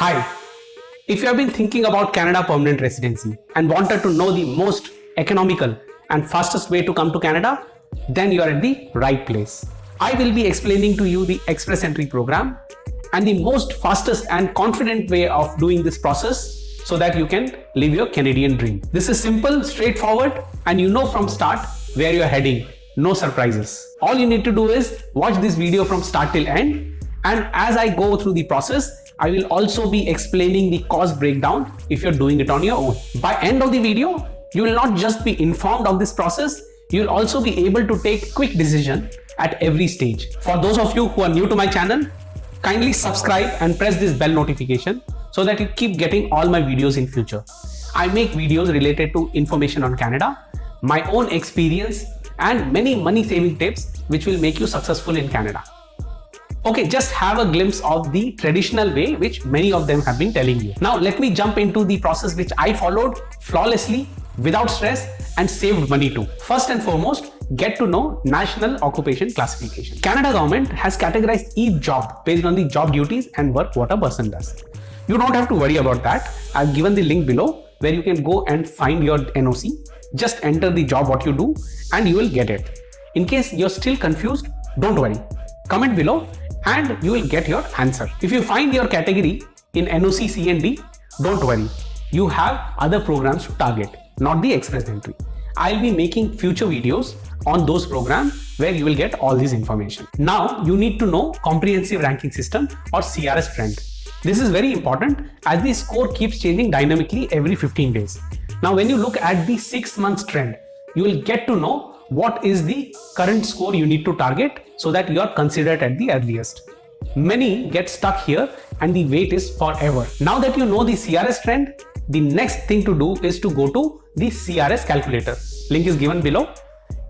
Hi, if you have been thinking about Canada permanent residency and wanted to know the most economical and fastest way to come to Canada, then you are at the right place. I will be explaining to you the Express Entry program and the most fastest and confident way of doing this process so that you can live your Canadian dream. This is simple, straightforward, and you know from start where you are heading. No surprises. All you need to do is watch this video from start till end, and as I go through the process, I will also be explaining the cost breakdown if you're doing it on your own. By end of the video, you will not just be informed of this process, you will also be able to take quick decision at every stage. For those of you who are new to my channel, kindly subscribe and press this bell notification so that you keep getting all my videos in future. I make videos related to information on Canada, my own experience, and many money saving tips which will make you successful in Canada. Okay, just have a glimpse of the traditional way which many of them have been telling you. Now let me jump into the process which I followed flawlessly, without stress, and saved money too. First and foremost, get to know National Occupation Classification. Canada government has categorized each job based on the job duties and work what a person does. You don't have to worry about that. I've given the link below where you can go and find your NOC. Just enter the job what you do and you will get it. In case you're still confused, don't worry. Comment below and you will get your answer. If you find your category in NOC C and D, don't worry. You have other programs to target, not the Express Entry. I'll be making future videos on those programs where you will get all this information. Now you need to know Comprehensive Ranking System or CRS trend. This is very important as the score keeps changing dynamically every 15 days. Now when you look at the 6 months trend, you will get to know what is the current score you need to target so that you are considered at the earliest. Many get stuck here and the wait is forever. Now that you know the CRS trend, the next thing to do is to go to the CRS calculator. Link is given below.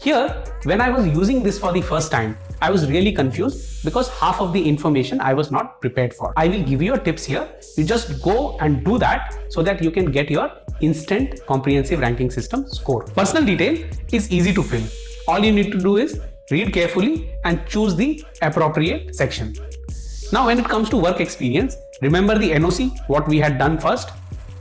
Here, when I was using this for the first time, I was really confused because half of the information I was not prepared for. I will give you tips here. You just go and do that so that you can get your instant comprehensive ranking system score. Personal detail is easy to fill. All you need to do is read carefully and choose the appropriate section. Now when it comes to work experience, remember the NOC, what we had done first.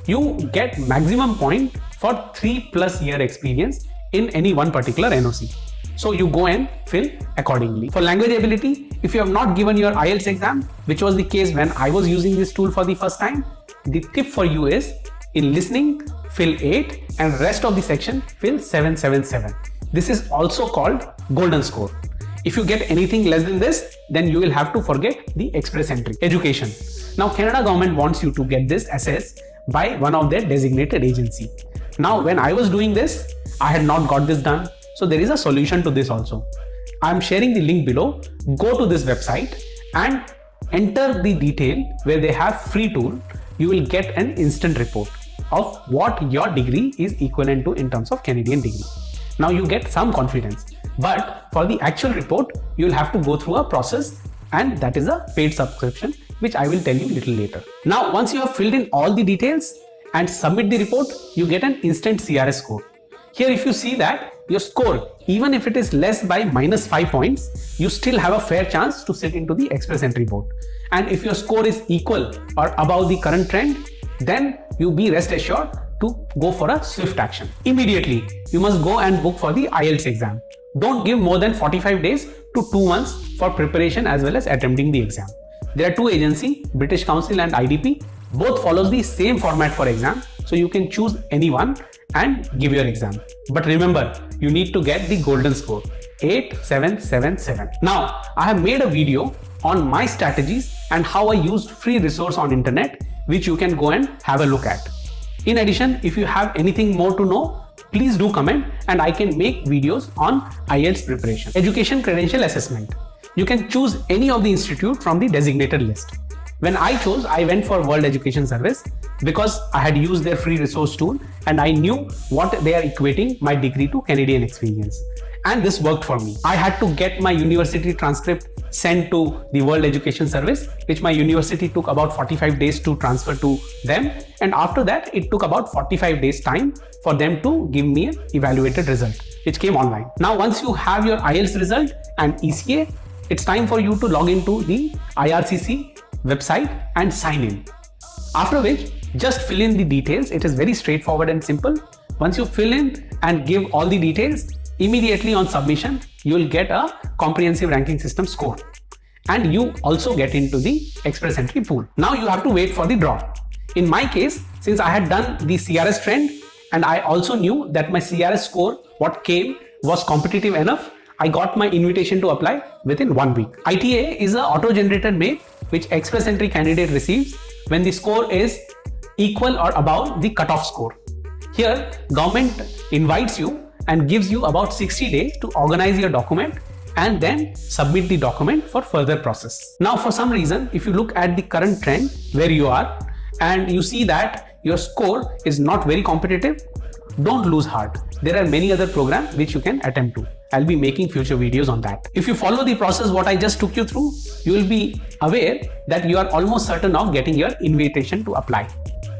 You get maximum point for 3+ year experience in any one particular NOC. So you go and fill accordingly. For language ability, if you have not given your IELTS exam, which was the case when I was using this tool for the first time, the tip for you is in listening, fill 8 and rest of the section fill 777. This is also called golden score. If you get anything less than this, then you will have to forget the Express Entry. Education. Now Canada government wants you to get this assessed by one of their designated agency. Now when I was doing this, I had not got this done. So there is a solution to this also. I am sharing the link below. Go to this website and enter the detail where they have free tool. You will get an instant report of what your degree is equivalent to in terms of Canadian degree. Now you get some confidence, but for the actual report, you will have to go through a process, and that is a paid subscription, which I will tell you a little later. Now, once you have filled in all the details and submit the report, you get an instant CRS score. Here, if you see that your score, even if it is less by -5 points, you still have a fair chance to sit into the Express Entry board. And if your score is equal or above the current trend, then you be rest assured to go for a swift action. Immediately, you must go and book for the IELTS exam. Don't give more than 45 days to 2 months for preparation as well as attempting the exam. There are two agencies, British Council and IDP. Both follows the same format for exam, so you can choose any one and give your exam. But remember, you need to get the golden score, 8777. Now, I have made a video on my strategies and how I used free resource on internet, which you can go and have a look at. In addition, if you have anything more to know, please do comment and I can make videos on IELTS preparation. Education credential assessment. You can choose any of the institute from the designated list. When I chose, I went for World Education Service because I had used their free resource tool and I knew what they are equating my degree to Canadian experience. And this worked for me. I had to get my university transcript sent to the World Education Service, which my university took about 45 days to transfer to them. And after that, it took about 45 days time for them to give me an evaluated result, which came online. Now, once you have your IELTS result and ECA, it's time for you to log into the IRCC website and sign in. After which, just fill in the details. It is very straightforward and simple. Once you fill in and give all the details, immediately on submission, you will get a comprehensive ranking system score. And you also get into the express entry pool. Now you have to wait for the draw. In my case, since I had done the CRS trend and I also knew that my CRS score, what came, was competitive enough, I got my invitation to apply within 1 week. ITA is an auto-generated mail which express entry candidate receives when the score is equal or above the cutoff score. Here, government invites you and gives you about 60 days to organize your document and then submit the document for further process. Now, for some reason, if you look at the current trend where you are and you see that your score is not very competitive, don't lose heart. There are many other programs which you can attempt to. I'll be making future videos on that. If you follow the process what I just took you through, you will be aware that you are almost certain of getting your invitation to apply.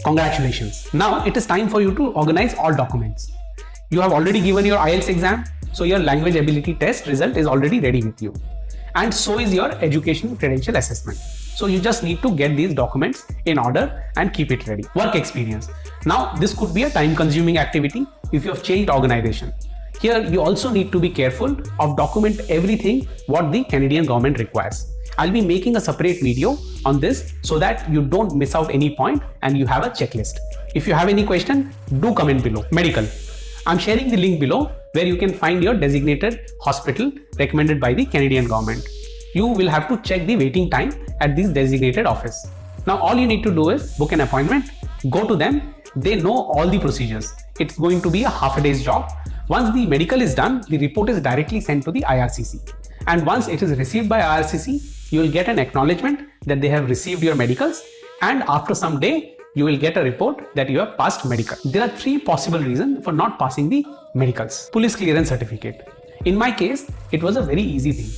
Congratulations. Now it is time for you to organize all documents. You have already given your IELTS exam, so your language ability test result is already ready with you. And so is your education credential assessment. So you just need to get these documents in order and keep it ready. Work experience. Now this could be a time consuming activity if you have changed organization. Here you also need to be careful of document everything what the Canadian government requires. I'll be making a separate video on this so that you don't miss out any point and you have a checklist. If you have any question, do comment below. Medical. I'm sharing the link below where you can find your designated hospital recommended by the Canadian government. You will have to check the waiting time at this designated office. Now all you need to do is book an appointment, go to them, they know all the procedures. It's going to be a half a day's job. Once the medical is done, the report is directly sent to the IRCC. And once it is received by IRCC, you will get an acknowledgement that they have received your medicals, and after some day, you will get a report that you have passed medical. There are 3 possible reasons for not passing the medicals. Police clearance certificate. In my case, it was a very easy thing.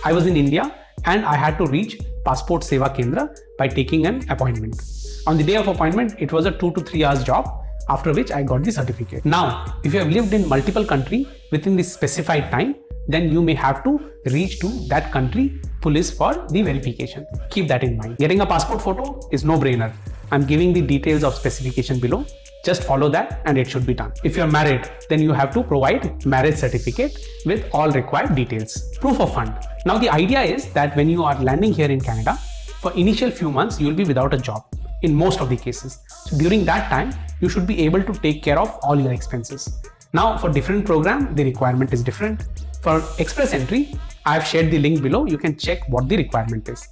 I was in India and I had to reach Passport Seva Kendra by taking an appointment. On the day of appointment, it was a 2 to 3 hours job, after which I got the certificate. Now, if you have lived in multiple countries within this specified time, then you may have to reach to that country police for the verification. Keep that in mind. Getting a passport photo is no brainer. I'm giving the details of specification below. Just follow that and it should be done. If you're married, then you have to provide marriage certificate with all required details. Proof of fund. Now the idea is that when you are landing here in Canada, for initial few months, you will be without a job in most of the cases. So during that time, you should be able to take care of all your expenses. Now for different program, the requirement is different. For express entry, I have shared the link below. You can check what the requirement is.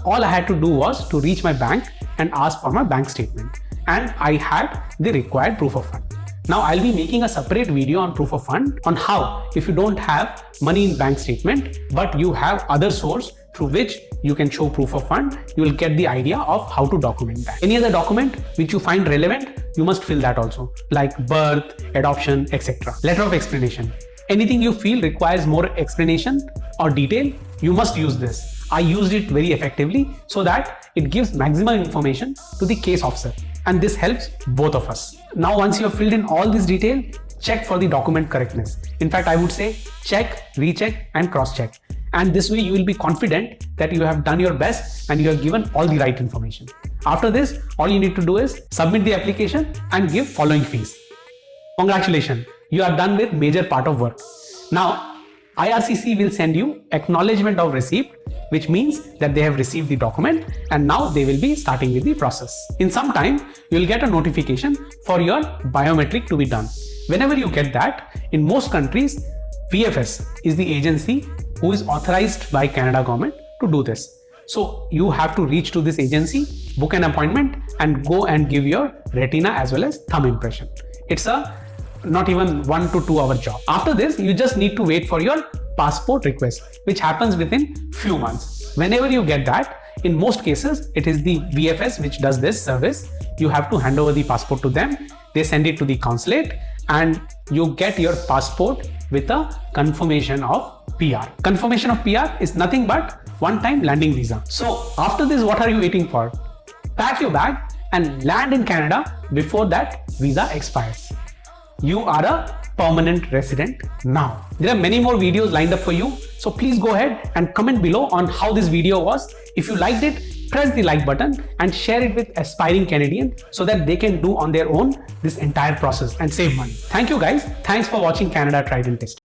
All I had to do was to reach my bank and ask for my bank statement. And I had the required proof of fund. Now I'll be making a separate video on proof of fund on how, if you don't have money in bank statement, but you have other source through which you can show proof of fund, you will get the idea of how to document that. Any other document which you find relevant, you must fill that also, like birth, adoption, etc. Letter of explanation. Anything you feel requires more explanation or detail, you must use this. I used it very effectively so that it gives maximum information to the case officer. And this helps both of us. Now, once you have filled in all this detail, check for the document correctness. In fact, I would say check, recheck and cross-check. And this way you will be confident that you have done your best and you have given all the right information. After this, all you need to do is submit the application and give following fees. Congratulations, you are done with major part of work. Now, IRCC will send you acknowledgement of receipt, which means that they have received the document and now they will be starting with the process. In some time, you will get a notification for your biometric to be done. Whenever you get that, in most countries, VFS is the agency who is authorized by Canada government to do this. So you have to reach to this agency, book an appointment and go and give your retina as well as thumb impression. It's a not even 1 to 2 hour job. After this, you just need to wait for your passport request, which happens within few months. Whenever you get that, in most cases, it is the VFS which does this service. You have to hand over the passport to them. They send it to the consulate and you get your passport with a confirmation of PR. Confirmation of PR is nothing but one-time landing visa. So after this, what are you waiting for? Pack your bag and land in Canada before that visa expires. You are a permanent resident now. There are many more videos lined up for you. So please go ahead and comment below on how this video was. If you liked it, press the like button and share it with aspiring Canadian so that they can do on their own this entire process and save money. Thank you guys. Thanks for watching Canada Tried and Tested.